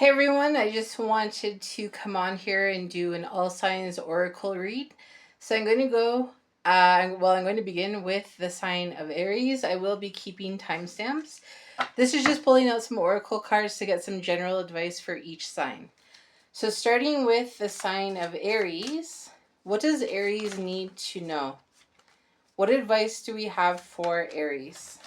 Hey everyone, I just wanted to come on here and do an all signs oracle read. So I'm going to go, I'm going to begin with the sign of Aries. I will be keeping timestamps. This is just pulling out some oracle cards to get some general advice for each sign. So starting with the sign of Aries, what does Aries need to know? What advice do we have for Aries?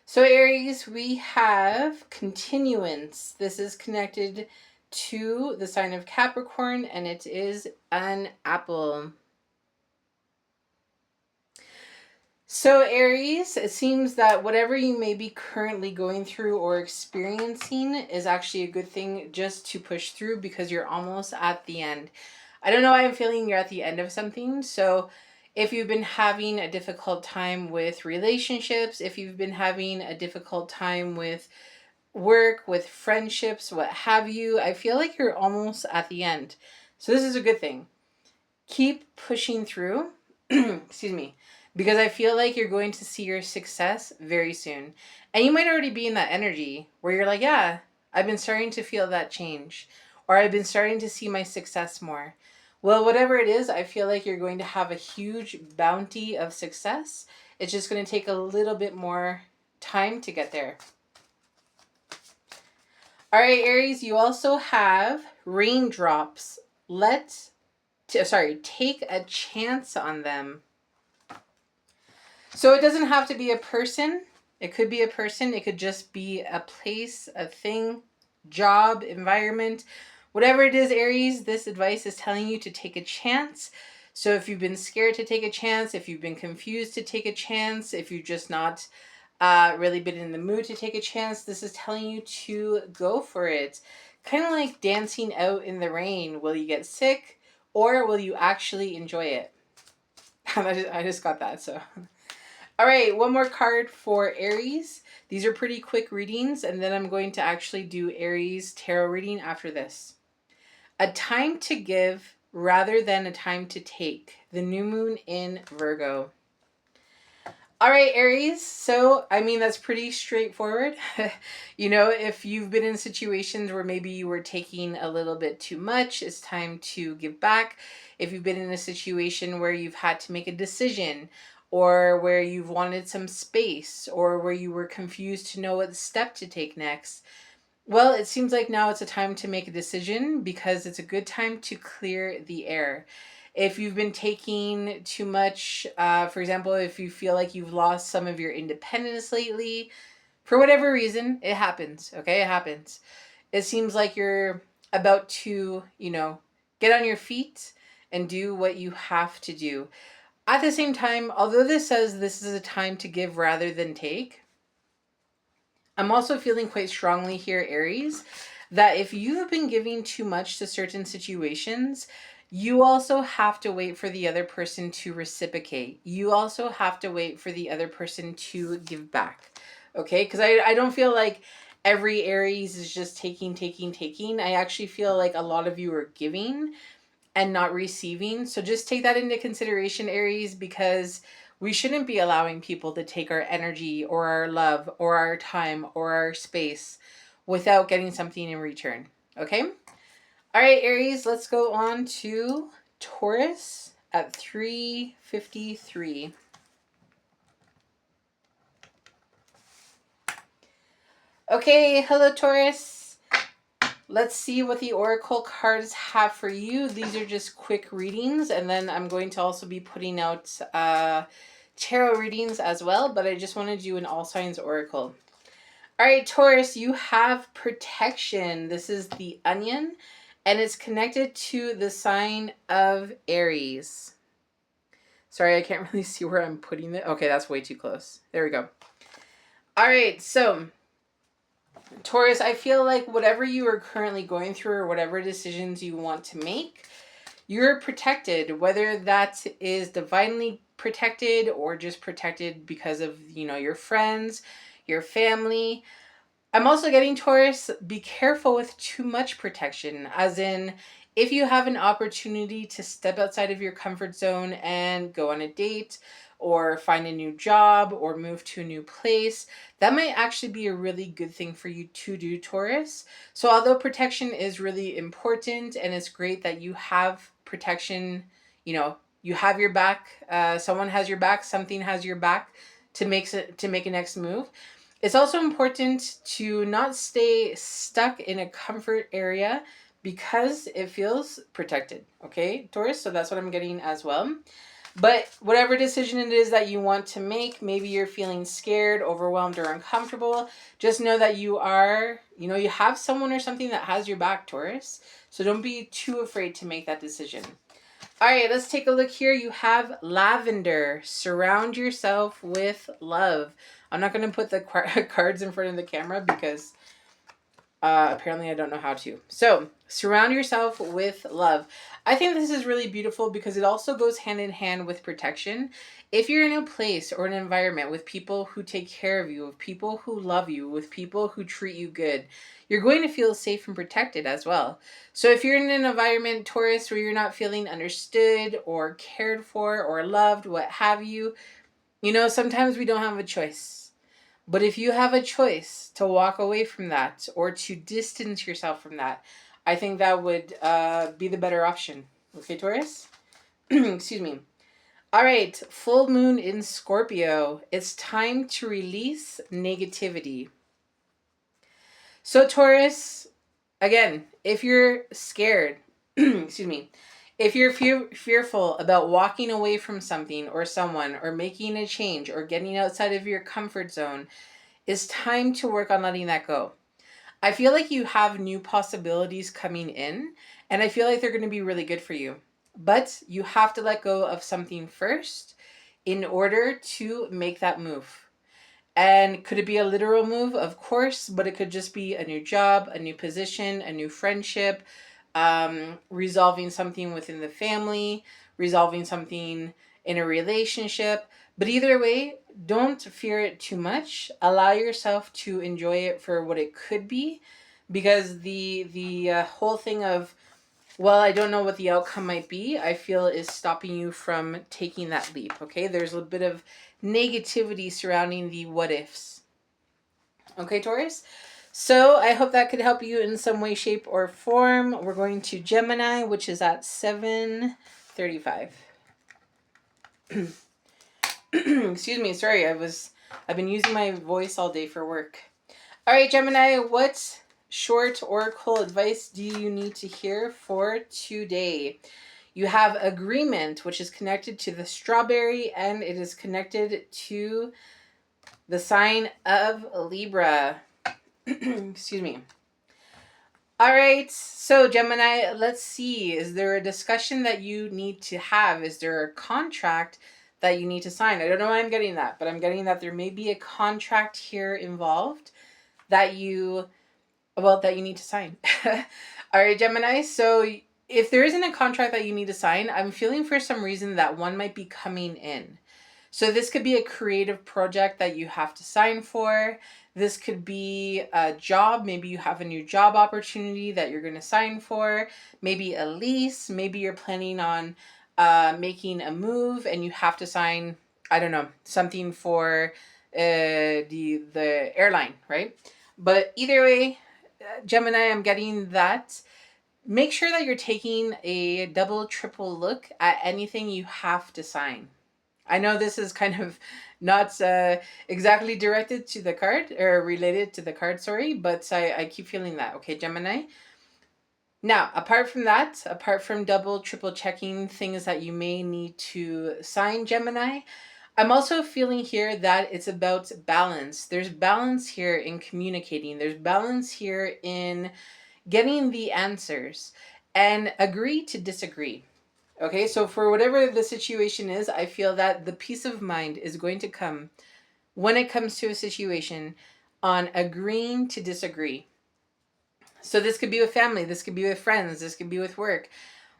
So Aries, we have continuance. This is connected to the sign of Capricorn, and it is an apple. So Aries, it seems that whatever you may be currently going through or experiencing is actually a good thing just to push through because you're almost at the end. I don't know why I'm feeling you're at the end of something. So if you've been having a difficult time with relationships, if you've been having a difficult time with work, with friendships, what have you, I feel like you're almost at the end. So this is a good thing. Keep pushing through. Excuse me. Because I feel like you're going to see your success very soon. And you might already be in that energy where you're like, yeah, I've been starting to feel that change. Or I've been starting to see my success more. Well, whatever it is, I feel like you're going to have a huge bounty of success. It's just going to take a little bit more time to get there. All right, Aries, you also have raindrops. Take a chance on them. So it doesn't have to be a person. It could be a person. It could just be a place, a thing, job, environment. Whatever it is, Aries, this advice is telling you to take a chance. So if you've been scared to take a chance, if you've been confused to take a chance, if you've just not really been in the mood to take a chance, this is telling you to go for it. Kind of like dancing out in the rain. Will you get sick or will you actually enjoy it? I just got that, so... All right, one more card for Aries. These are pretty quick readings, and then I'm going to actually do Aries tarot reading after this. A time to give rather than a time to take. The new moon in Virgo. All right, Aries. So, I mean, that's pretty straightforward. If you've been in situations where maybe you were taking a little bit too much, it's time to give back. If you've been in a situation where you've had to make a decision, or where you've wanted some space, or where you were confused to know what step to take next, well, it seems like now it's a time to make a decision because it's a good time to clear the air. If you've been taking too much, for example, if you feel like you've lost some of your independence lately, for whatever reason, it happens, okay? It happens. It seems like you're about to, get on your feet and do what you have to do. At the same time, although this says this is a time to give rather than take, I'm also feeling quite strongly here, Aries, that if you have been giving too much to certain situations, you also have to wait for the other person to reciprocate. You also have to wait for the other person to give back. Okay? Because I don't feel like every Aries is just taking. I actually feel like a lot of you are giving and not receiving. So just take that into consideration, Aries, because we shouldn't be allowing people to take our energy or our love or our time or our space without getting something in return. Okay? All right, Aries, let's go on to Taurus at 3:53. Okay, hello, Taurus. Let's see what the oracle cards have for you. These are just quick readings, and then I'm going to also be putting out tarot readings as well, but I just want to do an all signs oracle. All right, Taurus, you have protection. This is the onion, and it's connected to the sign of Aries. Sorry, I can't really see where I'm putting it. Okay, that's way too close. There we go. All right, so Taurus, I feel like whatever you are currently going through or whatever decisions you want to make, you're protected, whether that is divinely protected or just protected because of, your friends, your family. I'm also getting, Taurus, be careful with too much protection, as in if you have an opportunity to step outside of your comfort zone and go on a date, or find a new job or move to a new place. That might actually be a really good thing for you to do, Taurus. So although protection is really important and it's great that you have protection, you know, you have your back, someone has your back, something has your back to make a next move. It's also important to not stay stuck in a comfort area because it feels protected. Okay, Taurus? So that's what I'm getting as well. But whatever decision it is that you want to make, maybe you're feeling scared, overwhelmed, or uncomfortable, just know that you are, you have someone or something that has your back, Taurus. So don't be too afraid to make that decision. All right, let's take a look here. You have lavender. Surround yourself with love. I'm not going to put the cards in front of the camera because apparently I don't know how to. So surround yourself with love. I think this is really beautiful because it also goes hand in hand with protection. If you're in a place or an environment with people who take care of you, with people who love you, with people who treat you good, you're going to feel safe and protected as well. So if you're in an environment, Taurus, where you're not feeling understood or cared for or loved, what have you, sometimes we don't have a choice. But if you have a choice to walk away from that or to distance yourself from that, I think that would be the better option. Okay, Taurus? Excuse me. All right, full moon in Scorpio. It's time to release negativity. So, Taurus, again, if you're scared, excuse me, if you're fearful about walking away from something or someone or making a change or getting outside of your comfort zone, it's time to work on letting that go. I feel like you have new possibilities coming in, and I feel like they're going to be really good for you. But you have to let go of something first in order to make that move. And could it be a literal move? Of course, but it could just be a new job, a new position, a new friendship, resolving something within the family, resolving something in a relationship. But either way, don't fear it too much. Allow yourself to enjoy it for what it could be, because the whole thing of, well, I don't know what the outcome might be, I feel is stopping you from taking that leap. Okay, there's a bit of negativity surrounding the what ifs. Okay, Taurus? So I hope that could help you in some way, shape, or form. We're going to Gemini, which is at 7:35. Excuse me, sorry, I've been using my voice all day for work. All right, Gemini, what short oracle advice do you need to hear for today? You have agreement, which is connected to the strawberry, and it is connected to the sign of Libra. Excuse me. All right, so Gemini, let's see. Is there a discussion that you need to have? Is there a contract that you need to sign? I don't know why I'm getting that, but I'm getting that there may be a contract here involved that you need to sign. All right, Gemini. So if there isn't a contract that you need to sign, I'm feeling for some reason that one might be coming in. So this could be a creative project that you have to sign for. This could be a job. Maybe you have a new job opportunity that you're going to sign for. Maybe a lease. Maybe you're planning on making a move and you have to sign, I don't know, something for the airline, right? But either way, Gemini, I'm getting that. Make sure that you're taking a double, triple look at anything you have to sign. I know this is kind of not exactly directed to the card or related to the card, sorry, but I keep feeling that. Okay, Gemini. Now, apart from that, apart from double, triple checking things that you may need to sign, Gemini, I'm also feeling here that it's about balance. There's balance here in communicating. There's balance here in getting the answers, and agree to disagree. Okay, so for whatever the situation is, I feel that the peace of mind is going to come when it comes to a situation on agreeing to disagree. So this could be with family, this could be with friends, this could be with work.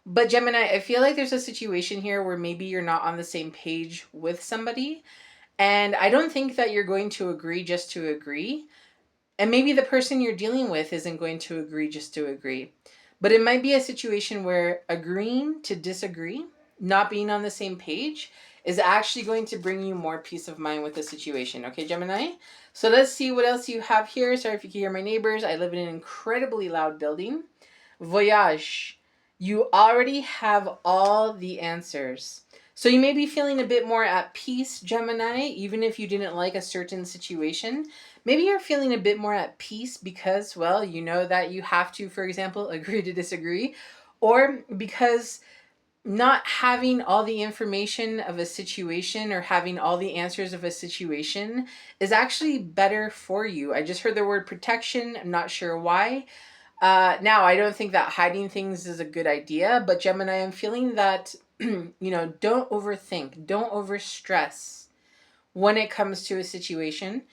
But Gemini, I feel like there's a situation here where maybe you're not on the same page with somebody. And I don't think that you're going to agree just to agree. And maybe the person you're dealing with isn't going to agree just to agree. But it might be a situation where agreeing to disagree, not being on the same page, is actually going to bring you more peace of mind with the situation. Okay, Gemini? So let's see what else you have here. Sorry if you can hear my neighbors. I live in an incredibly loud building. Voyage. You already have all the answers. So you may be feeling a bit more at peace, Gemini, even if you didn't like a certain situation. Maybe you're feeling a bit more at peace because, well, you know that you have to, for example, agree to disagree, or because not having all the information of a situation or having all the answers of a situation is actually better for you. I just heard the word protection. I'm not sure why. Now, I don't think that hiding things is a good idea, but Gemini, I'm feeling that, don't overthink, don't overstress when it comes to a situation.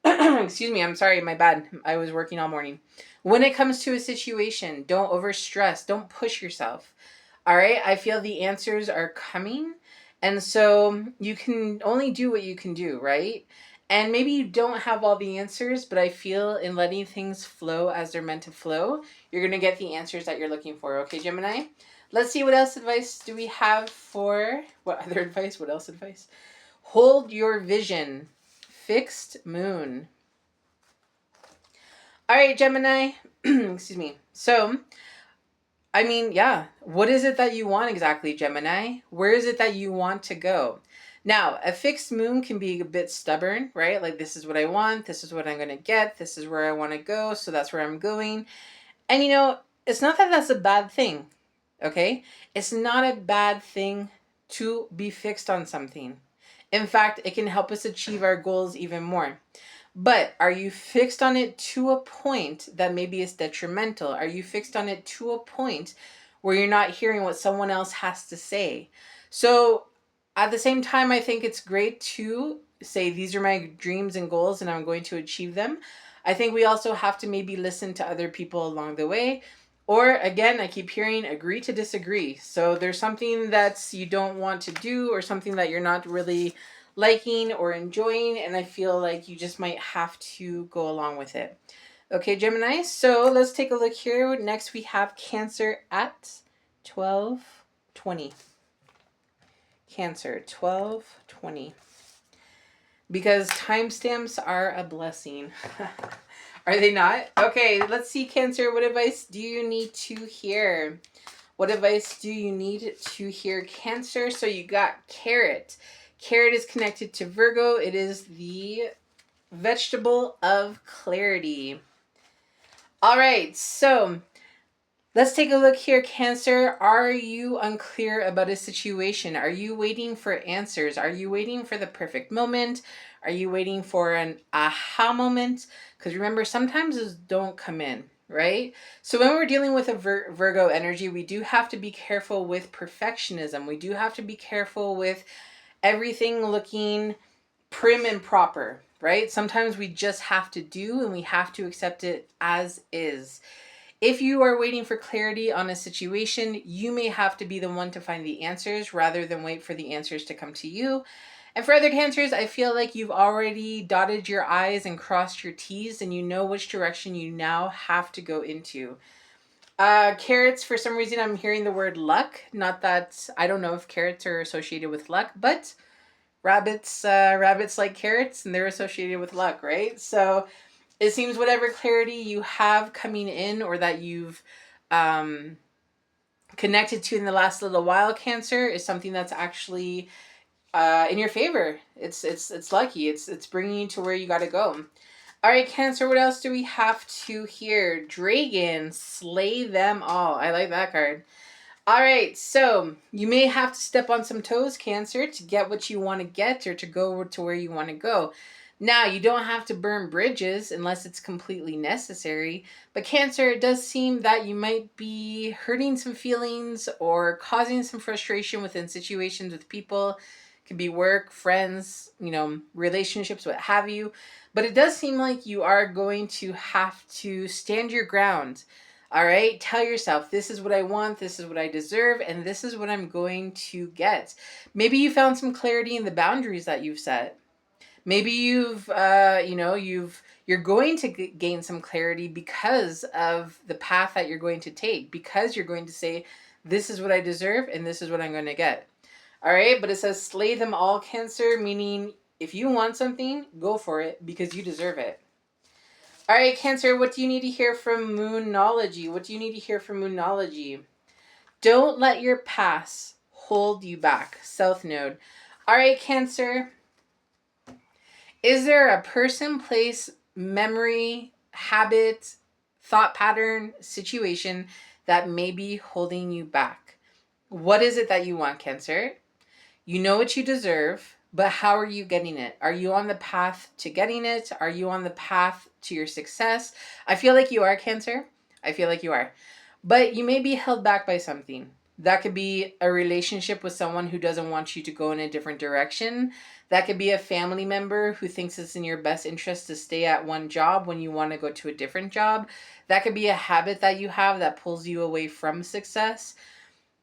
Excuse me, I'm sorry, my bad. I was working all morning. When it comes to a situation, don't overstress, don't push yourself. All right, I feel the answers are coming. And so you can only do what you can do, right? And maybe you don't have all the answers, but I feel in letting things flow as they're meant to flow, you're going to get the answers that you're looking for. Okay, Gemini? Let's see what else advice do we have for what other advice? What else advice? Hold your vision. Fixed moon. All right, Gemini. Excuse me. So, I mean, yeah. What is it that you want exactly, Gemini? Where is it that you want to go? Now, a fixed moon can be a bit stubborn, right? Like, this is what I want. This is what I'm going to get. This is where I want to go. So that's where I'm going. And, it's not that that's a bad thing, okay? It's not a bad thing to be fixed on something. In fact, it can help us achieve our goals even more. But are you fixed on it to a point that maybe is detrimental? Are you fixed on it to a point where you're not hearing what someone else has to say? So at the same time, I think it's great to say, these are my dreams and goals and I'm going to achieve them. I think we also have to maybe listen to other people along the way. Or again, I keep hearing agree to disagree. So there's something that's you don't want to do or something that you're not really liking or enjoying, and I feel like you just might have to go along with it. Okay, Gemini, so let's take a look here. Next we have Cancer at 12:20. Cancer, 12:20. Because timestamps are a blessing. Are they not? Okay, let's see, Cancer. What advice do you need to hear? What advice do you need to hear, Cancer? So you got carrot. Carrot is connected to Virgo. It is the vegetable of clarity. All right, so let's take a look here, Cancer. Are you unclear about a situation? Are you waiting for answers? Are you waiting for the perfect moment? Are you waiting for an aha moment? Because remember, sometimes those don't come in, right? So when we're dealing with a Virgo energy, we do have to be careful with perfectionism. We do have to be careful with everything looking prim and proper, right? Sometimes we just have to do and we have to accept it as is. If you are waiting for clarity on a situation, you may have to be the one to find the answers rather than wait for the answers to come to you. And for other Cancers, I feel like you've already dotted your I's and crossed your T's and you know which direction you now have to go into. Carrots, for some reason, I'm hearing the word luck. Not that, I don't know if carrots are associated with luck, but rabbits like carrots and they're associated with luck, right? So it seems whatever clarity you have coming in or that you've connected to in the last little while, Cancer, is something that's actually in your favor. It's lucky. It's bringing you to where you got to go. All right, Cancer, what else do we have to hear? Dragon, slay them all. I like that card. All right, so you may have to step on some toes, Cancer, to get what you want to get or to go to where you want to go. Now, you don't have to burn bridges unless it's completely necessary. But Cancer, it does seem that you might be hurting some feelings or causing some frustration within situations with people. It could be work, friends, relationships, what have you. But it does seem like you are going to have to stand your ground. All right, tell yourself, this is what I want, this is what I deserve, and this is what I'm going to get. Maybe you found some clarity in the boundaries that you've set. Maybe you're going to gain some clarity because of the path that you're going to take, because you're going to say, this is what I deserve and this is what I'm going to get. All right, but it says slay them all, Cancer, meaning if you want something, go for it because you deserve it. All right, Cancer, what do you need to hear from Moonology? What do you need to hear from Moonology? Don't let your past hold you back. South Node. All right, Cancer. Is there a person, place, memory, habit, thought pattern, situation that may be holding you back? What is it that you want, Cancer? You know what you deserve, but how are you getting it? Are you on the path to getting it? Are you on the path to your success? I feel like you are, Cancer. I feel like you are. But you may be held back by something. That could be a relationship with someone who doesn't want you to go in a different direction. That could be a family member who thinks it's in your best interest to stay at one job when you want to go to a different job. That could be a habit that you have that pulls you away from success.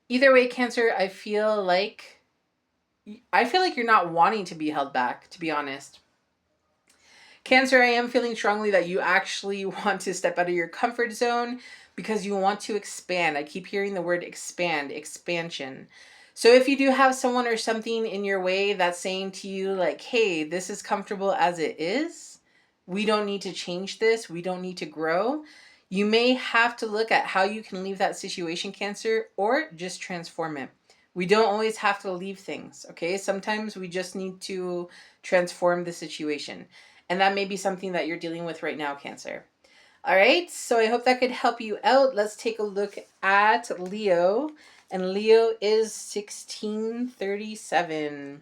Either way, Cancer, I feel like you're not wanting to be held back, to be honest. Cancer, I am feeling strongly that you actually want to step out of your comfort zone because you want to expand. I keep hearing the word expand, expansion. So if you do have someone or something in your way that's saying to you like, hey, this is comfortable as it is, we don't need to change this, we don't need to grow, you may have to look at how you can leave that situation, Cancer, or just transform it. We don't always have to leave things, okay? Sometimes we just need to transform the situation. And that may be something that you're dealing with right now, Cancer. All right, so I hope that could help you out. Let's take a look at Leo. And Leo is 1637.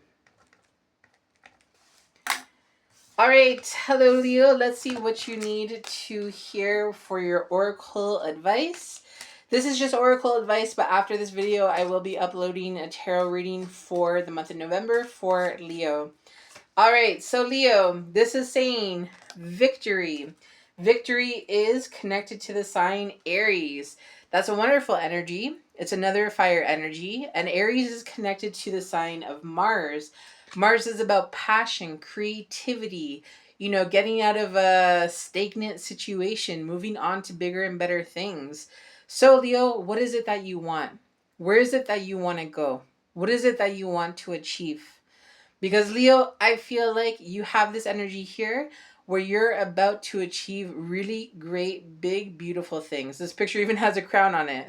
All right, hello, Leo. Let's see what you need to hear for your oracle advice. This is just oracle advice, but after this video, I will be uploading a tarot reading for the month of November for Leo. All right, so Leo, this is saying victory. Victory is connected to the sign Aries. That's a wonderful energy. It's another fire energy. And Aries is connected to the sign of Mars. Mars is about passion, creativity, getting out of a stagnant situation, moving on to bigger and better things. So Leo, what is it that you want? Where is it that you want to go? What is it that you want to achieve? Because Leo, I feel like you have this energy here where you're about to achieve really great, big, beautiful things. This picture even has a crown on it.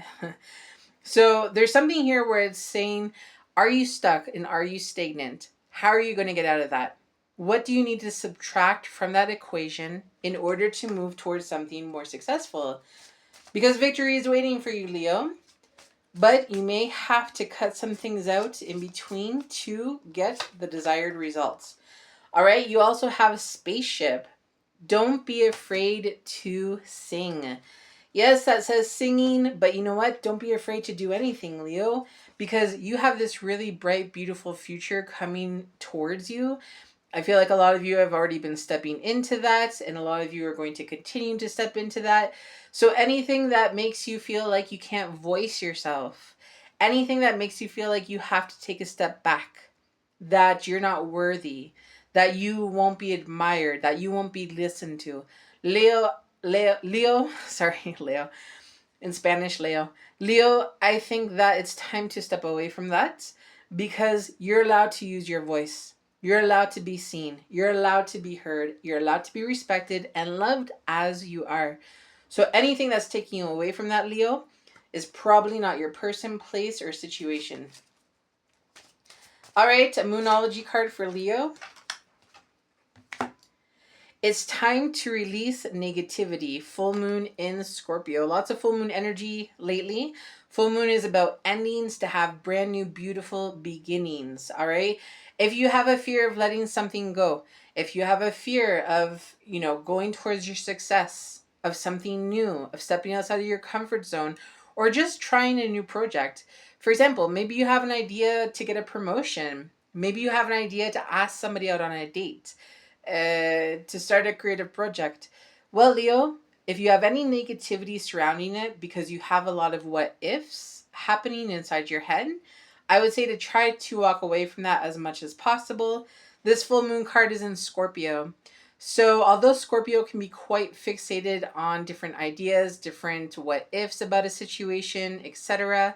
So there's something here where it's saying, are you stuck and are you stagnant? How are you going to get out of that? What do you need to subtract from that equation in order to move towards something more successful? Because victory is waiting for you, Leo. But you may have to cut some things out in between to get the desired results. All right, you also have a spaceship. Don't be afraid to sing. Yes, that says singing, but you know what? Don't be afraid to do anything, Leo, because you have this really bright, beautiful future coming towards you. I feel like a lot of you have already been stepping into that, and a lot of you are going to continue to step into that. So anything that makes you feel like you can't voice yourself, anything that makes you feel like you have to take a step back, that you're not worthy, that you won't be admired, that you won't be listened to. Leo, sorry, Leo, in Spanish, Leo. Leo, I think that it's time to step away from that because you're allowed to use your voice. You're allowed to be seen. You're allowed to be heard. You're allowed to be respected and loved as you are. So anything that's taking you away from that, Leo, is probably not your person, place, or situation. All right, a Moonology card for Leo. It's time to release negativity. Full moon in Scorpio. Lots of full moon energy lately. Full moon is about endings to have brand new, beautiful beginnings. All right. If you have a fear of letting something go, if you have a fear of, going towards your success, of something new, of stepping outside of your comfort zone, or just trying a new project. For example, maybe you have an idea to get a promotion. Maybe you have an idea to ask somebody out on a date. To start a creative project. Well, Leo, if you have any negativity surrounding it because you have a lot of what ifs happening inside your head, I would say to try to walk away from that as much as possible. This full moon card is in Scorpio. So although Scorpio can be quite fixated on different ideas, different what ifs about a situation, etc.,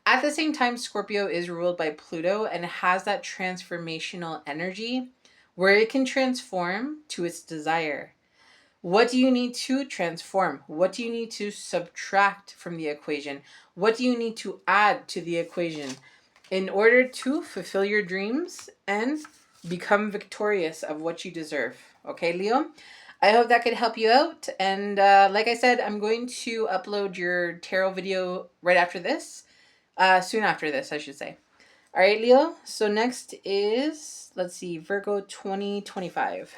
At the same time, Scorpio is ruled by Pluto and has that transformational energy where it can transform to its desire. What do you need to transform? What do you need to subtract from the equation? What do you need to add to the equation in order to fulfill your dreams and become victorious of what you deserve? Okay, Leo? I hope that could help you out. And like I said, I'm going to upload your tarot video right after this. Soon after this, I should say. All right, Leo. So next is, let's see, Virgo 2025.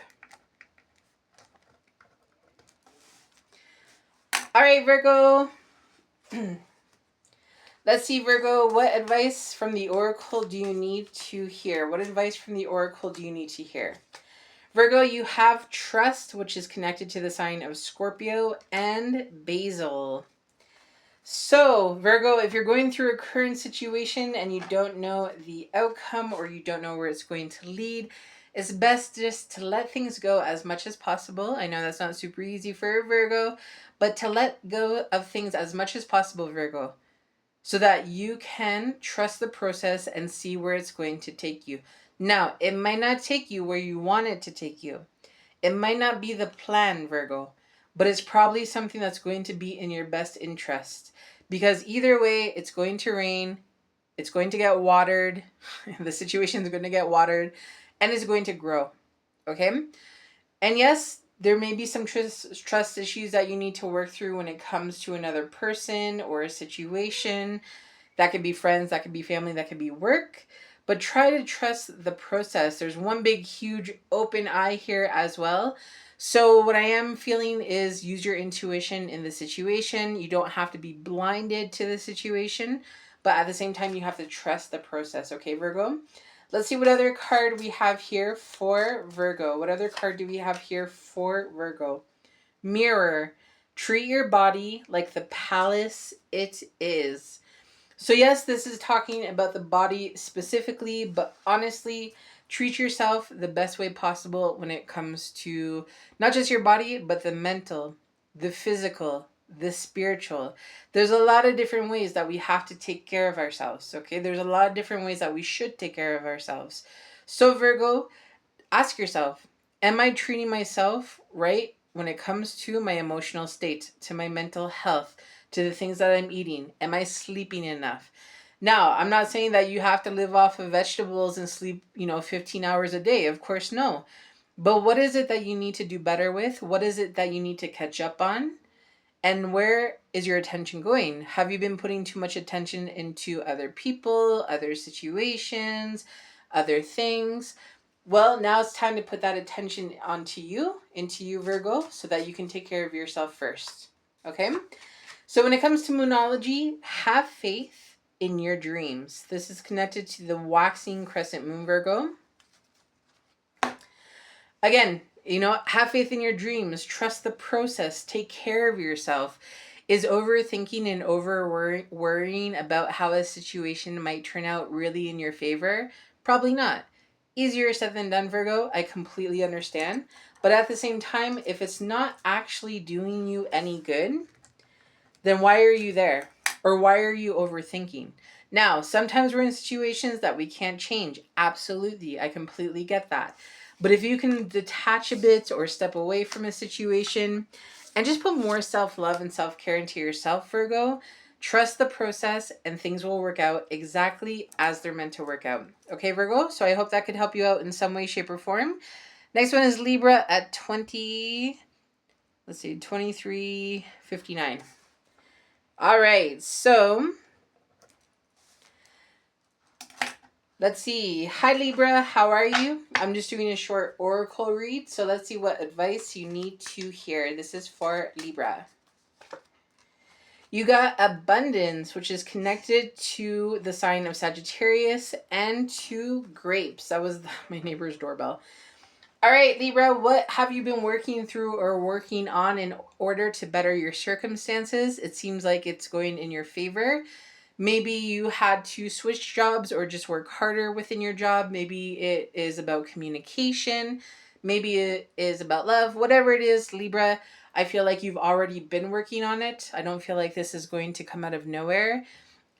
All right, Virgo. Let's see, Virgo, what advice from the Oracle do you need to hear? What advice from the Oracle do you need to hear? Virgo, you have trust, which is connected to the sign of Scorpio and Basil. So, Virgo, if you're going through a current situation and you don't know the outcome or you don't know where it's going to lead, it's best just to let things go as much as possible. I know that's not super easy for a Virgo, but to let go of things as much as possible, Virgo, so that you can trust the process and see where it's going to take you. Now, it might not take you where you want it to take you. It might not be the plan, Virgo, but it's probably something that's going to be in your best interest. Because either way, it's going to rain, it's going to get watered, the situation is going to get watered, and it's going to grow. Okay? And yes, there may be some trust issues that you need to work through when it comes to another person or a situation. That could be friends, that could be family, that could be work. But try to trust the process. There's one big, huge open eye here as well. So what I am feeling is use your intuition in the situation. You don't have to be blinded to the situation, but at the same time, you have to trust the process. Okay, Virgo? Let's see what other card we have here for Virgo. What other card do we have here for Virgo? Mirror. Treat your body like the palace it is. So yes, this is talking about the body specifically, but honestly, treat yourself the best way possible when it comes to not just your body, but the mental, the physical, the spiritual. There's a lot of different ways that we have to take care of ourselves, okay? There's a lot of different ways that we should take care of ourselves. So Virgo, ask yourself, am I treating myself right when it comes to my emotional state, to my mental health, to the things that I'm eating? Am I sleeping enough? Now, I'm not saying that you have to live off of vegetables and sleep, 15 hours a day. Of course, no. But what is it that you need to do better with? What is it that you need to catch up on? And where is your attention going? Have you been putting too much attention into other people, other situations, other things? Well, now it's time to put that attention into you, Virgo, so that you can take care of yourself first. Okay? So when it comes to moonology, have faith in your dreams. This is connected to the waxing crescent moon, Virgo. Again, have faith in your dreams. Trust the process. Take care of yourself. Is overthinking and over worrying about how a situation might turn out really in your favor? Probably not. Easier said than done, Virgo. I completely understand. But at the same time, if it's not actually doing you any good, then why are you there? Or why are you overthinking? Now, sometimes we're in situations that we can't change. Absolutely. I completely get that. But if you can detach a bit or step away from a situation and just put more self-love and self-care into yourself, Virgo, trust the process and things will work out exactly as they're meant to work out. Okay, Virgo? So I hope that could help you out in some way, shape, or form. Next one is Libra at 23:59. All right, so let's see. Hi, Libra. How are you? I'm just doing a short oracle read. So let's see what advice you need to hear. This is for Libra. You got abundance, which is connected to the sign of Sagittarius and to grapes. That was my neighbor's doorbell. All right, Libra, what have you been working through or working on in order to better your circumstances? It seems like it's going in your favor. Maybe you had to switch jobs or just work harder within your job. Maybe it is about communication. Maybe it is about love. Whatever it is, Libra, I feel like you've already been working on it. I don't feel like this is going to come out of nowhere.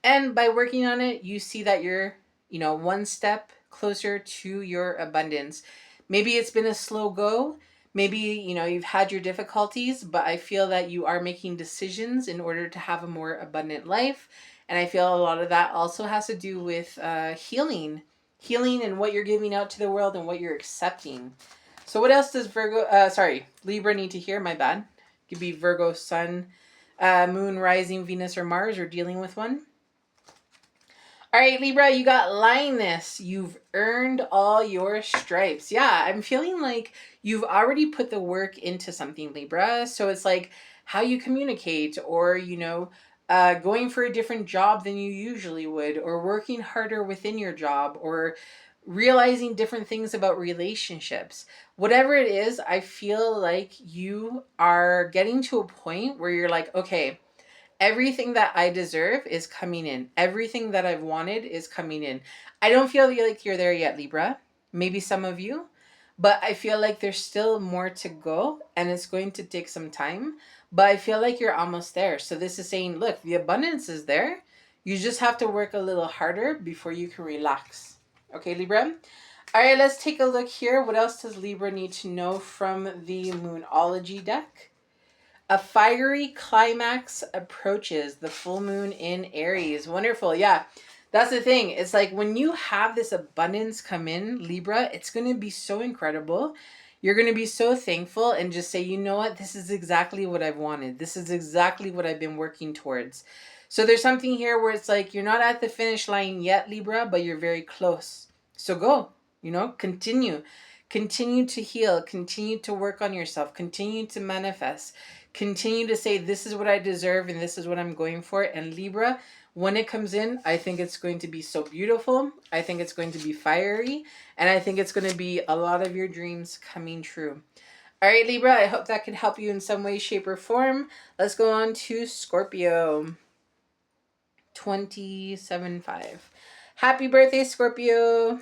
And by working on it, you see that you're, one step closer to your abundance. Maybe it's been a slow go. Maybe, you've had your difficulties, but I feel that you are making decisions in order to have a more abundant life. And I feel a lot of that also has to do with healing and what you're giving out to the world and what you're accepting. So what else does Libra need to hear? My bad. It could be Virgo, Sun, Moon, Rising, Venus, or Mars, or dealing with one. All right, Libra, you got lioness. You've earned all your stripes. Yeah, I'm feeling like you've already put the work into something, Libra. So it's like how you communicate, or, going for a different job than you usually would, or working harder within your job, or realizing different things about relationships. Whatever it is, I feel like you are getting to a point where you're like, okay, everything that I deserve is coming in. Everything that I've wanted is coming in. I don't feel like you're there yet, Libra. Maybe some of you, but I feel like there's still more to go and it's going to take some time. But I feel like you're almost there. So this is saying, look, the abundance is there. You just have to work a little harder before you can relax. Okay, Libra? All right, let's take a look here. What else does Libra need to know from the Moonology deck? A fiery climax approaches, the full moon in Aries. Wonderful. Yeah, that's the thing. It's like when you have this abundance come in, Libra, it's going to be so incredible. You're going to be so thankful and just say, you know what? This is exactly what I've wanted. This is exactly what I've been working towards. So there's something here where it's like you're not at the finish line yet, Libra, but you're very close. So go, continue. Continue to heal. Continue to work on yourself. Continue to manifest. Continue to say, this is what I deserve and this is what I'm going for. And Libra, when it comes in, I think it's going to be so beautiful. I think it's going to be fiery. And I think it's going to be a lot of your dreams coming true. All right, Libra, I hope that can help you in some way, shape, or form. Let's go on to Scorpio. 27.5. Happy birthday, Scorpio.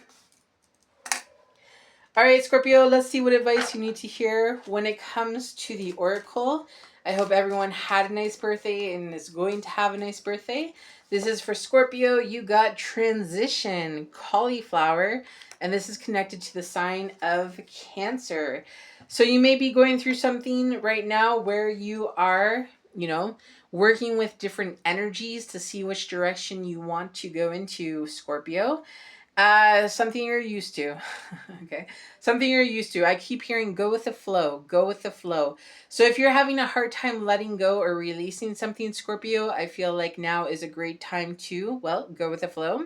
All right, Scorpio, let's see what advice you need to hear when it comes to the oracle. I hope everyone had a nice birthday and is going to have a nice birthday. This is for Scorpio. You got transition, cauliflower, and this is connected to the sign of Cancer. So you may be going through something right now where you are, working with different energies to see which direction you want to go into, Scorpio. Something you're used to. Okay. Something you're used to. I keep hearing go with the flow, go with the flow. So if you're having a hard time letting go or releasing something, Scorpio, I feel like now is a great time to, go with the flow.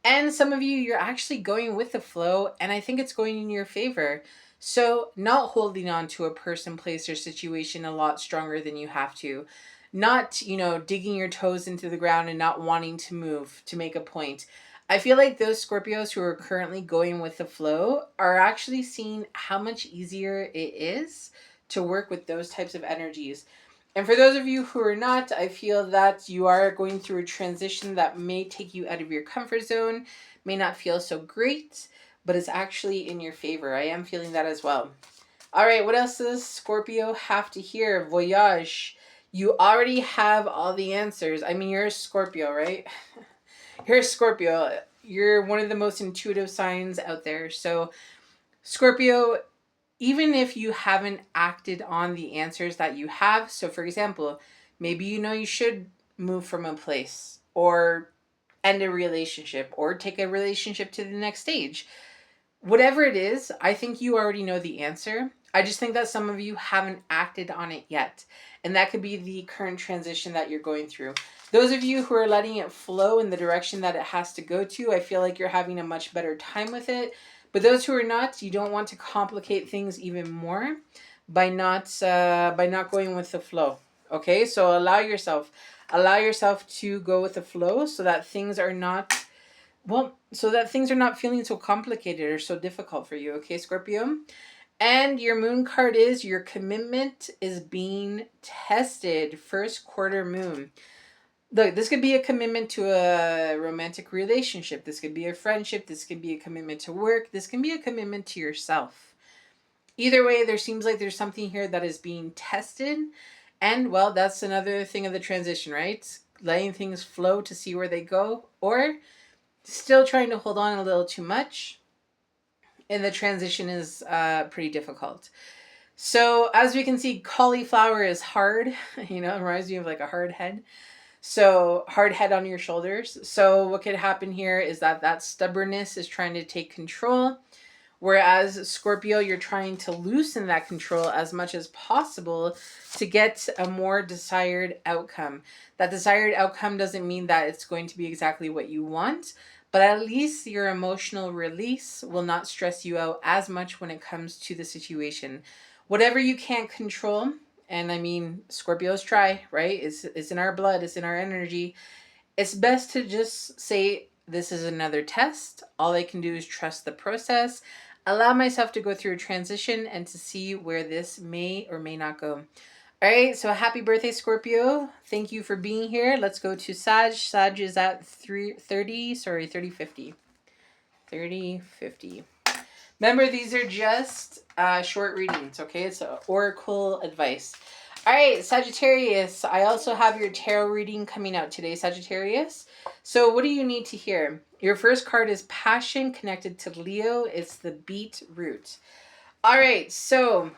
And some of you, you're actually going with the flow, and I think it's going in your favor. So not holding on to a person, place, or situation a lot stronger than you have to. Not, digging your toes into the ground and not wanting to move to make a point. I feel like those Scorpios who are currently going with the flow are actually seeing how much easier it is to work with those types of energies. And for those of you who are not, I feel that you are going through a transition that may take you out of your comfort zone, may not feel so great, but it's actually in your favor. I am feeling that as well. All right, what else does Scorpio have to hear? Voyage. You already have all the answers. I mean, you're a Scorpio, right? You're a Scorpio. You're one of the most intuitive signs out there. So, Scorpio, even if you haven't acted on the answers that you have, so for example, maybe you should move from a place or end a relationship or take a relationship to the next stage. Whatever it is, I think you already know the answer. I just think that some of you haven't acted on it yet. And that could be the current transition that you're going through. Those of you who are letting it flow in the direction that it has to go to, I feel like you're having a much better time with it. But those who are not, you don't want to complicate things even more by not going with the flow. Okay, so allow yourself to go with the flow so that things are not feeling so complicated or so difficult for you. Okay, Scorpio. And your moon card is your commitment is being tested. First quarter moon. Look, this could be a commitment to a romantic relationship. This could be a friendship. This could be a commitment to work. This can be a commitment to yourself. Either way, there seems like there's something here that is being tested. And, that's another thing of the transition, right? letting things flow to see where they go, or still trying to hold on a little too much, and the transition is pretty difficult. So as we can see, cauliflower is hard. You know, it reminds me of like a hard head. So hard head on your shoulders. So what could happen here is that that stubbornness is trying to take control. Whereas Scorpio, you're trying to loosen that control as much as possible to get a more desired outcome. That desired outcome doesn't mean that it's going to be exactly what you want, but at least your emotional release will not stress you out as much when it comes to the situation. Whatever you can't control, and I mean, Scorpios try, right? It's in our blood, it's in our energy. It's best to just say, this is another test. All I can do is trust the process, allow myself to go through a transition, and to see where this may or may not go. All right, so happy birthday, Scorpio. Thank you for being here. Let's go to Sag. Sag is at 3050. 3050. Remember, these are just short readings, okay? It's oracle advice. All right, Sagittarius. I also have your tarot reading coming out today, Sagittarius. So what do you need to hear? Your first card is Passion, connected to Leo. It's the beetroot. All right, so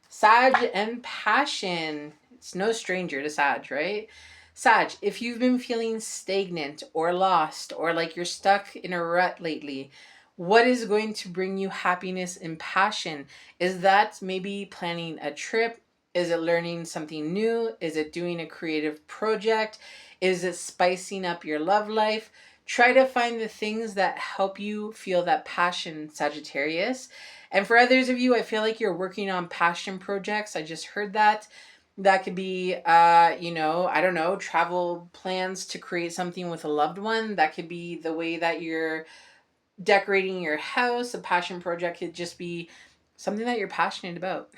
Sag and passion. It's no stranger to Sag, right? Sag, if you've been feeling stagnant or lost or like you're stuck in a rut lately, what is going to bring you happiness and passion? Is that maybe planning a trip? Is it learning something new? Is it doing a creative project? Is it spicing up your love life? Try to find the things that help you feel that passion, Sagittarius. And for others of you, I feel like you're working on passion projects. I just heard that. That could be, I don't know, travel plans to create something with a loved one. That could be the way that you're decorating your house. A passion project could just be something that you're passionate about.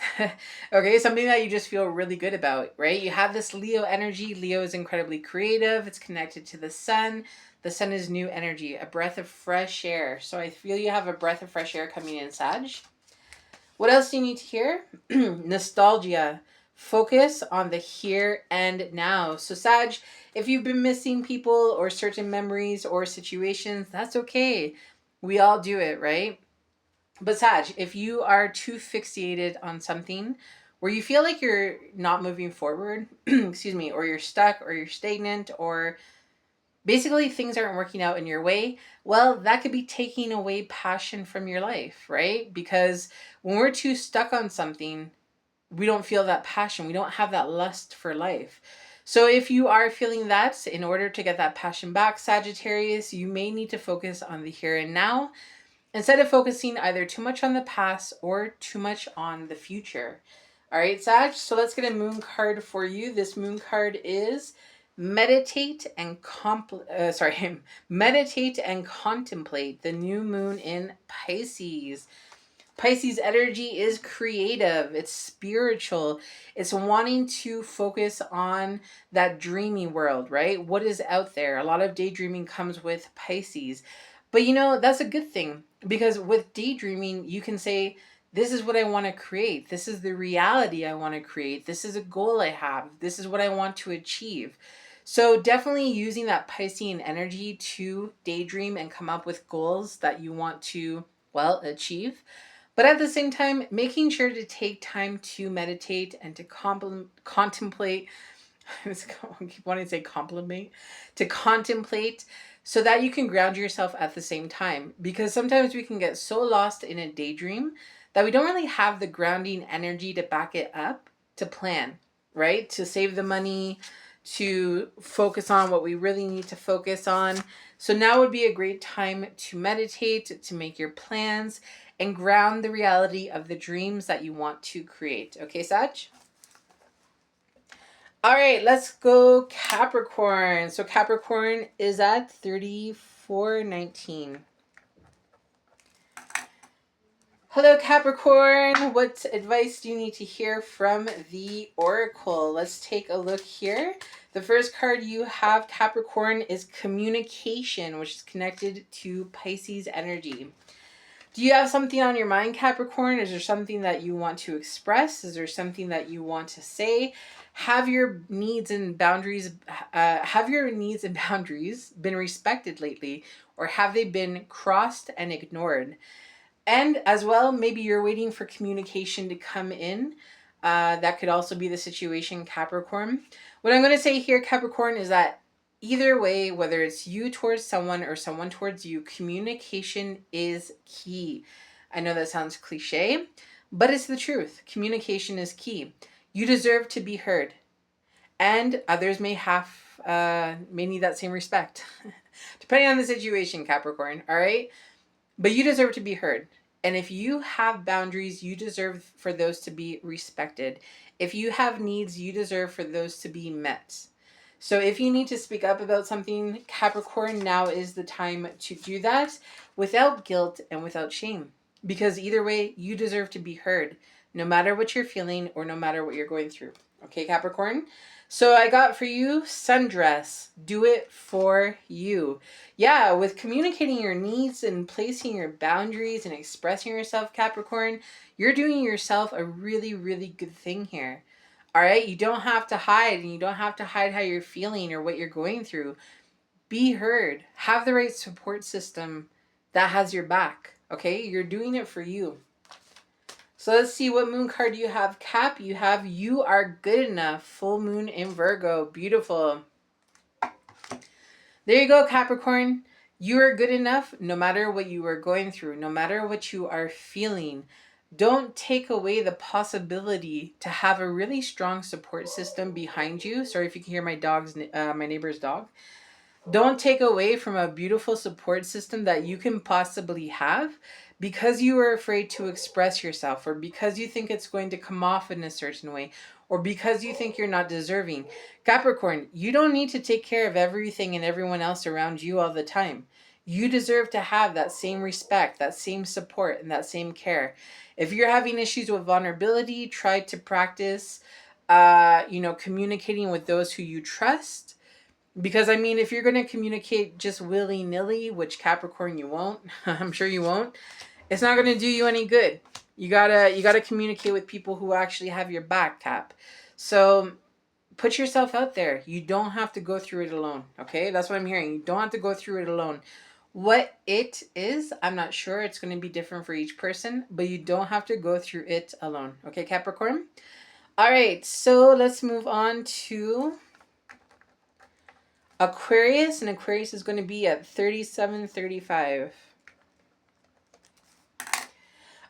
Okay, something that you just feel really good about, right? You have this Leo energy. Leo is incredibly creative. It's connected to the sun. The sun is new energy, a breath of fresh air. So I feel you have a breath of fresh air coming in, Sag. What else do you need to hear? Nostalgia. Focus on the here and now. So Sag, if you've been missing people or certain memories or situations, that's okay. We all do it, right? But Sag, if you are too fixated on something where you feel like you're not moving forward, excuse me, or you're stuck or you're stagnant or basically things aren't working out in your way, well, that could be taking away passion from your life, right? Because when we're too stuck on something, we don't feel that passion. We don't have that lust for life. So if you are feeling that, in order to get that passion back, Sagittarius, you may need to focus on the here and now instead of focusing either too much on the past or too much on the future. All right, Sag, so let's get a moon card for you. This moon card is meditate and meditate and contemplate the new moon in Pisces. Pisces energy is creative, it's spiritual, it's wanting to focus on that dreamy world, right? What is out there? A lot of daydreaming comes with Pisces. But that's a good thing, because with daydreaming, you can say, this is what I want to create. This is the reality I want to create. This is a goal I have. This is what I want to achieve. So definitely using that Piscean energy to daydream and come up with goals that you want to, well, achieve. But at the same time, making sure to take time to meditate and to contemplate. I keep wanting to say compliment. To contemplate, so that you can ground yourself at the same time. Because sometimes we can get so lost in a daydream that we don't really have the grounding energy to back it up, to plan, right? To save the money, to focus on what we really need to focus on. So now would be a great time to meditate, to make your plans, and ground the reality of the dreams that you want to create. Okay, Sag? All right, let's go Capricorn. So Capricorn is at 3419. Hello, Capricorn. What advice do you need to hear from the Oracle? Let's take a look here. The first card you have, Capricorn, is communication, which is connected to Pisces energy. Do you have something on your mind, Capricorn? Is there something that you want to express? Is there something that you want to say? Have your needs and boundaries been respected lately, or have they been crossed and ignored? And as well, maybe you're waiting for communication to come in. That could also be the situation, Capricorn. What I'm going to say here, Capricorn, is that either way, whether it's you towards someone or someone towards you, communication is key. I know that sounds cliche, but it's the truth. Communication is key. You deserve to be heard, and others may need that same respect, depending on the situation, Capricorn. All right, but you deserve to be heard. And if you have boundaries, you deserve for those to be respected. If you have needs, you deserve for those to be met. So if you need to speak up about something, Capricorn, now is the time to do that without guilt and without shame. Because either way, you deserve to be heard, no matter what you're feeling or no matter what you're going through. Okay, Capricorn? So I got for you sundress. Do it for you. Yeah, with communicating your needs and placing your boundaries and expressing yourself, Capricorn, you're doing yourself a really, really good thing here. All right, you don't have to hide, and you don't have to hide how you're feeling or what you're going through. Be heard. Have the right support system that has your back. Okay, you're doing it for you. So let's see, what moon card you have, Cap. You have You Are Good Enough, full moon in Virgo. Beautiful. There you go, Capricorn. You are good enough no matter what you are going through, no matter what you are feeling. Don't take away the possibility to have a really strong support system behind you. Sorry if you can hear my neighbor's dog. Don't take away from a beautiful support system that you can possibly have because you are afraid to express yourself, or because you think it's going to come off in a certain way, or because you think you're not deserving. Capricorn, you don't need to take care of everything and everyone else around you all the time. You deserve to have that same respect, that same support, and that same care. If you're having issues with vulnerability, try to practice, communicating with those who you trust. Because I mean, if you're going to communicate just willy-nilly, which Capricorn you won't, I'm sure you won't, it's not going to do you any good. You gotta communicate with people who actually have your back, Cap. So put yourself out there. You don't have to go through it alone. Okay, that's what I'm hearing. You don't have to go through it alone. What it is, I'm not sure. It's going to be different for each person, but you don't have to go through it alone. Okay, Capricorn. All right, so let's move on to Aquarius, and Aquarius is going to be at 3735.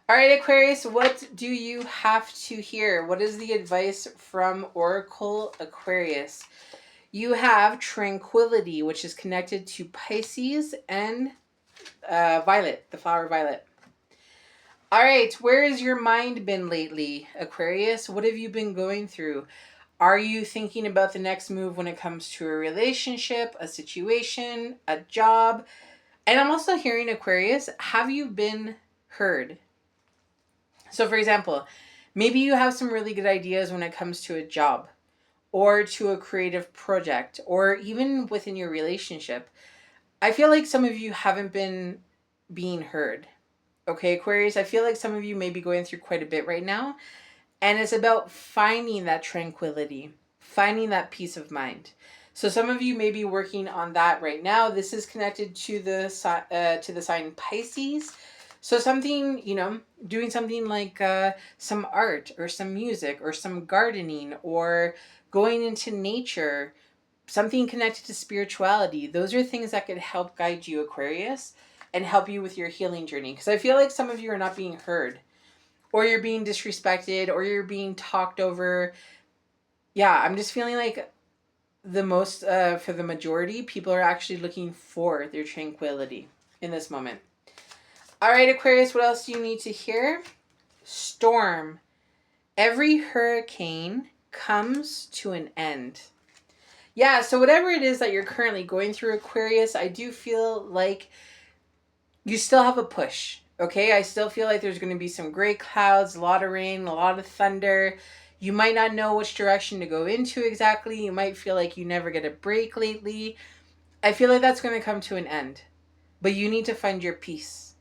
All right, Aquarius, what do you have to hear? What is the advice from Oracle Aquarius? You have tranquility, which is connected to Pisces and violet, the flower violet. All right, where has your mind been lately, Aquarius? What have you been going through? Are you thinking about the next move when it comes to a relationship, a situation, a job? And I'm also hearing, Aquarius, have you been heard? So, for example, maybe you have some really good ideas when it comes to a job or to a creative project or even within your relationship. I feel like some of you haven't been being heard. Okay, Aquarius, I feel like some of you may be going through quite a bit right now. And it's about finding that tranquility, finding that peace of mind. So some of you may be working on that right now. This is connected to the sign Pisces. So something, doing something like some art or some music or some gardening or going into nature, something connected to spirituality. Those are things that could help guide you, Aquarius, and help you with your healing journey. Because I feel like some of you are not being heard, or you're being disrespected, or you're being talked over. Yeah, I'm just feeling like for the majority, people are actually looking for their tranquility in this moment. All right, Aquarius, what else do you need to hear? Storm. Every hurricane comes to an end. Yeah, so whatever it is that you're currently going through, Aquarius, I do feel like you still have a push. Okay, I still feel like there's going to be some gray clouds, a lot of rain, a lot of thunder. You might not know which direction to go into exactly. You might feel like you never get a break lately. I feel like that's going to come to an end. But you need to find your peace.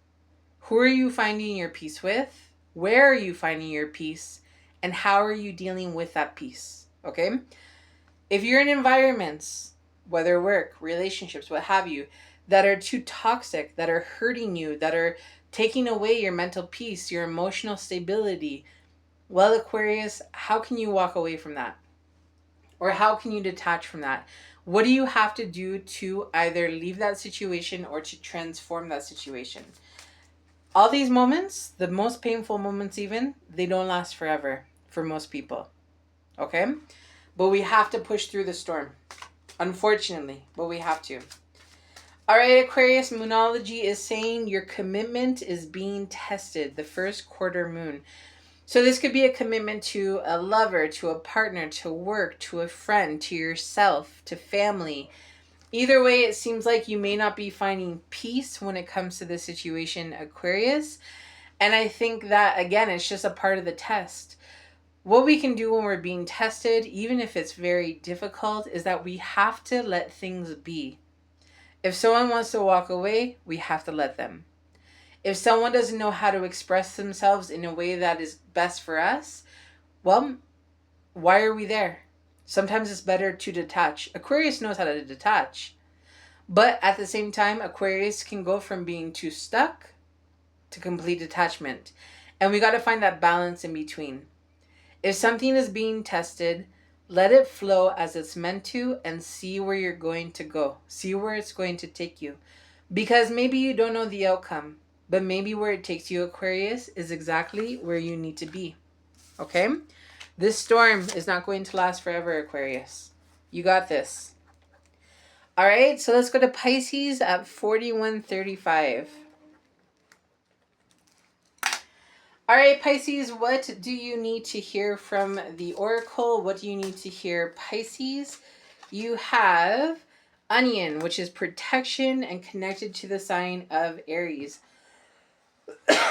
Who are you finding your peace with? Where are you finding your peace? And how are you dealing with that peace? Okay? If you're in environments, whether work, relationships, what have you, that are too toxic, that are hurting you, that are taking away your mental peace, your emotional stability, well, Aquarius, how can you walk away from that? Or how can you detach from that? What do you have to do to either leave that situation or to transform that situation? All these moments, the most painful moments even, they don't last forever for most people. Okay? But we have to push through the storm. Unfortunately, but we have to. All right, Aquarius, Moonology is saying your commitment is being tested, the first quarter moon. So this could be a commitment to a lover, to a partner, to work, to a friend, to yourself, to family. Either way, it seems like you may not be finding peace when it comes to this situation, Aquarius. And I think that, again, it's just a part of the test. What we can do when we're being tested, even if it's very difficult, is that we have to let things be. If someone wants to walk away, we have to let them. If someone doesn't know how to express themselves in a way that is best for us, well, why are we there? Sometimes it's better to detach. Aquarius knows how to detach. But at the same time, Aquarius can go from being too stuck to complete detachment. And we got to find that balance in between. If something is being tested, let it flow as it's meant to and see where you're going to go. See where it's going to take you. Because maybe you don't know the outcome, but maybe where it takes you, Aquarius, is exactly where you need to be. Okay? This storm is not going to last forever, Aquarius. You got this. All right, so let's go to Pisces at 4135. All right, Pisces, what do you need to hear from the Oracle? What do you need to hear, Pisces? You have Onion, which is protection and connected to the sign of Aries.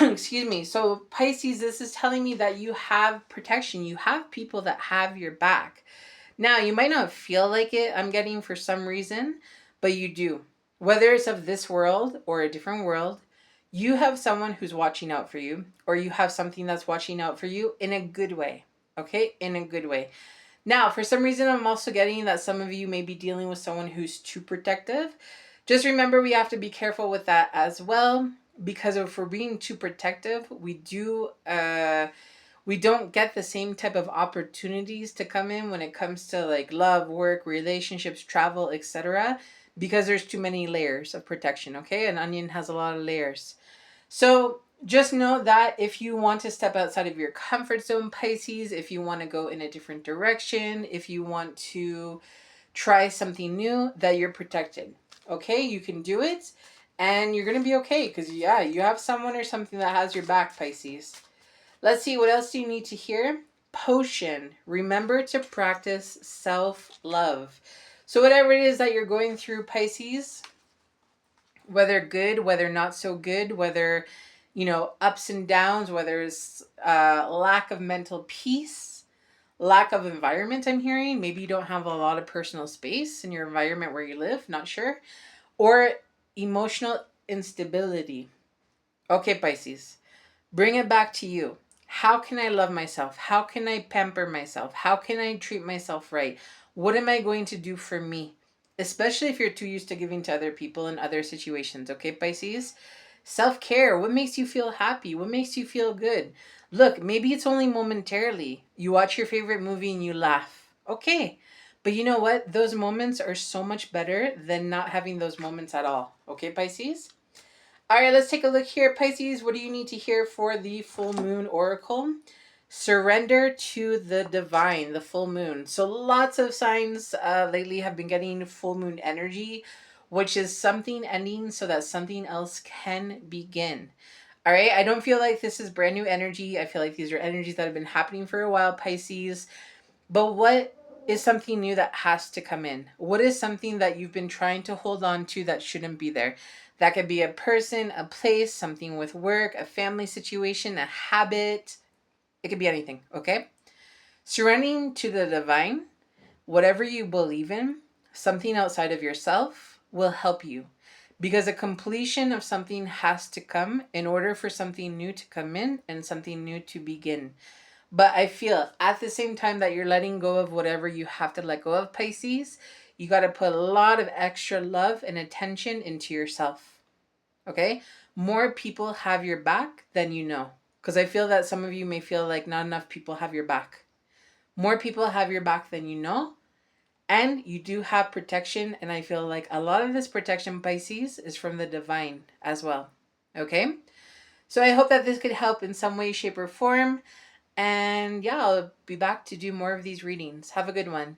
Excuse me. So, Pisces, this is telling me that you have protection. You have people that have your back. Now, you might not feel like it, I'm getting for some reason, but you do. Whether it's of this world or a different world, you have someone who's watching out for you, or you have something that's watching out for you in a good way. Okay? In a good way. Now, for some reason, I'm also getting that some of you may be dealing with someone who's too protective. Just remember, we have to be careful with that as well, because if we're being too protective, we don't get the same type of opportunities to come in when it comes to like love, work, relationships, travel, etc. because there's too many layers of protection, okay? An onion has a lot of layers. So just know that if you want to step outside of your comfort zone, Pisces, if you want to go in a different direction, if you want to try something new, that you're protected. Okay? You can do it and you're going to be okay because, yeah, you have someone or something that has your back, Pisces. Let's see, what else do you need to hear? Potion. Remember to practice self-love. So whatever it is that you're going through, Pisces, whether good, whether not so good, whether, ups and downs, whether it's lack of mental peace, lack of environment, I'm hearing. Maybe you don't have a lot of personal space in your environment where you live, not sure. Or emotional instability. Okay, Pisces, bring it back to you. How can I love myself? How can I pamper myself? How can I treat myself right? What am I going to do for me? Especially if you're too used to giving to other people in other situations, okay, Pisces? Self-care. What makes you feel happy? What makes you feel good? Look, maybe it's only momentarily. You watch your favorite movie and you laugh. Okay. But you know what? Those moments are so much better than not having those moments at all. Okay, Pisces? All right, let's take a look here. Pisces, what do you need to hear for the full moon oracle? Surrender to the divine, the full moon. So lots of signs lately have been getting full moon energy, which is something ending so that something else can begin. All right, I don't feel like this is brand new energy. I feel like these are energies that have been happening for a while, Pisces. But what is something new that has to come in? What is something that you've been trying to hold on to that shouldn't be there? That could be a person, a place, something with work, a family situation, a habit. It could be anything, okay? Surrendering to the divine, whatever you believe in, something outside of yourself will help you. because a completion of something has to come in order for something new to come in and something new to begin. But I feel at the same time that you're letting go of whatever you have to let go of, Pisces, you got to put a lot of extra love and attention into yourself. Okay? More people have your back than you know. Because I feel that some of you may feel like not enough people have your back. More people have your back than you know. And you do have protection. And I feel like a lot of this protection, Pisces, is from the divine as well. Okay? So I hope that this could help in some way, shape, or form. And yeah, I'll be back to do more of these readings. Have a good one.